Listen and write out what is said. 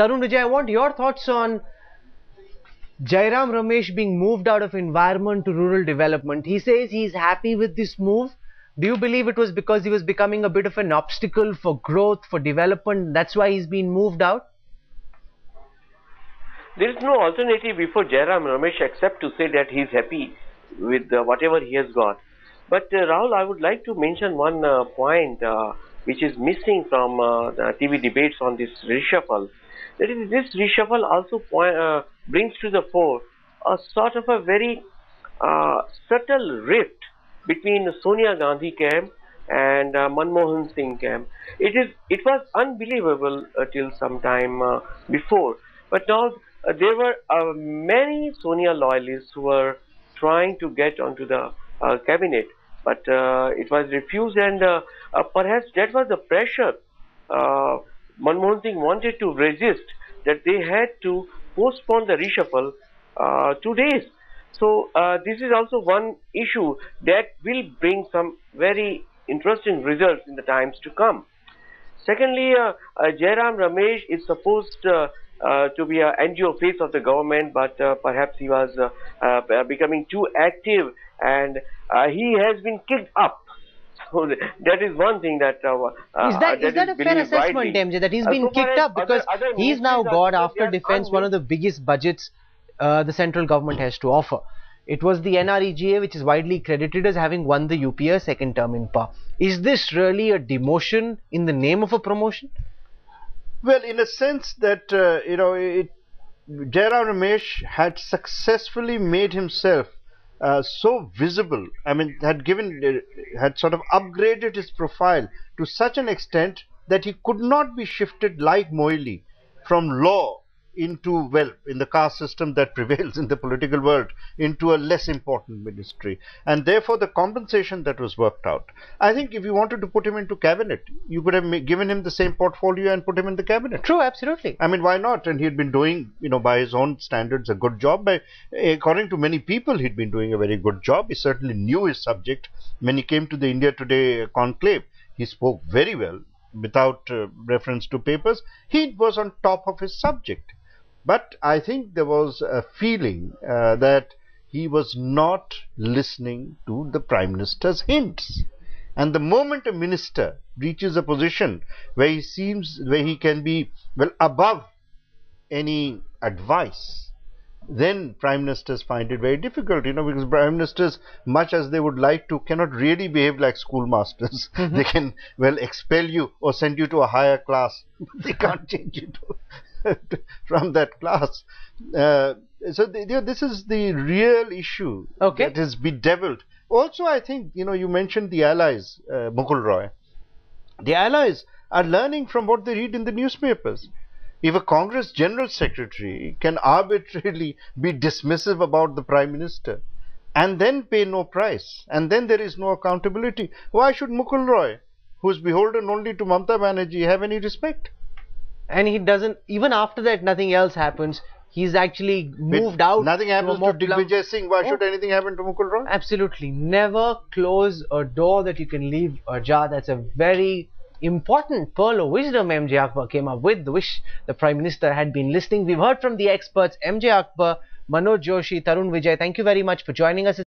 Tarun Vijay, I want your thoughts on Jairam Ramesh being moved out of environment to rural development. He says he's happy with this move. Do you believe it was because he was becoming a bit of an obstacle for growth, for development? That's why he's been moved out? There is no alternative before Jairam Ramesh except to say that he is happy with whatever he has got. But Rahul, I would like to mention one point which is missing from the TV debates on this reshuffle. That is, this reshuffle also brings to the fore a sort of a very subtle rift between Sonia Gandhi camp and Manmohan Singh camp. It was unbelievable till some time before, but now there were many Sonia loyalists who were trying to get onto the cabinet, but it was refused, and perhaps that was the pressure Manmohan Singh wanted to resist, that they had to postpone the reshuffle 2 days. So this is also one issue that will bring some very interesting results in the times to come. Secondly, Jairam Ramesh is supposed to be an NGO face of the government, but perhaps he was becoming too active, and he has been kicked up. So that is one thing that is that a fair assessment, MJ, that he's been kicked up because he's now got, after defense, one of the biggest budgets the central government has to offer. It was the NREGA which is widely credited as having won the UPA second term in power. Is this really a demotion in the name of a promotion? Well, in a sense that, Jairam Ramesh had successfully made himself so visible. I mean, had sort of upgraded his profile to such an extent that he could not be shifted like Moili from law into, well, in the caste system that prevails in the political world, into a less important ministry. And therefore the compensation that was worked out, I think if you wanted to put him into cabinet, you could have given him the same portfolio and put him in the cabinet. True, absolutely. I mean, why not? And he had been doing, by his own standards, a good job. According to many people, he'd been doing a very good job. He certainly knew his subject. When he came to the India Today conclave, he spoke very well without reference to papers. He was on top of his subject. But I think there was a feeling that he was not listening to the Prime Minister's hints. And the moment a minister reaches a position where he can be, well, above any advice, then Prime Ministers find it very difficult, because Prime Ministers, much as they would like to, cannot really behave like schoolmasters. They can, well, expel you or send you to a higher class. They can't change you from that class. So this is the real issue that is bedeviled. Also, I think, you mentioned the allies, Mukul Roy. The allies are learning from what they read in the newspapers. If a Congress General Secretary can arbitrarily be dismissive about the Prime Minister and then pay no price, and then there is no accountability, why should Mukul Roy, who is beholden only to Mamata Banerjee, have any respect? And he doesn't, even after that, nothing else happens. He's actually moved out. Nothing happens to Digvijay Singh. Why should anything happen to Mukul Roy? Absolutely. Never close a door that you can leave ajar. That's a very important pearl of wisdom MJ Akbar came up with, which the Prime Minister had been listening. We've heard from the experts, MJ Akbar, Manoj Joshi, Tarun Vijay. Thank you very much for joining us.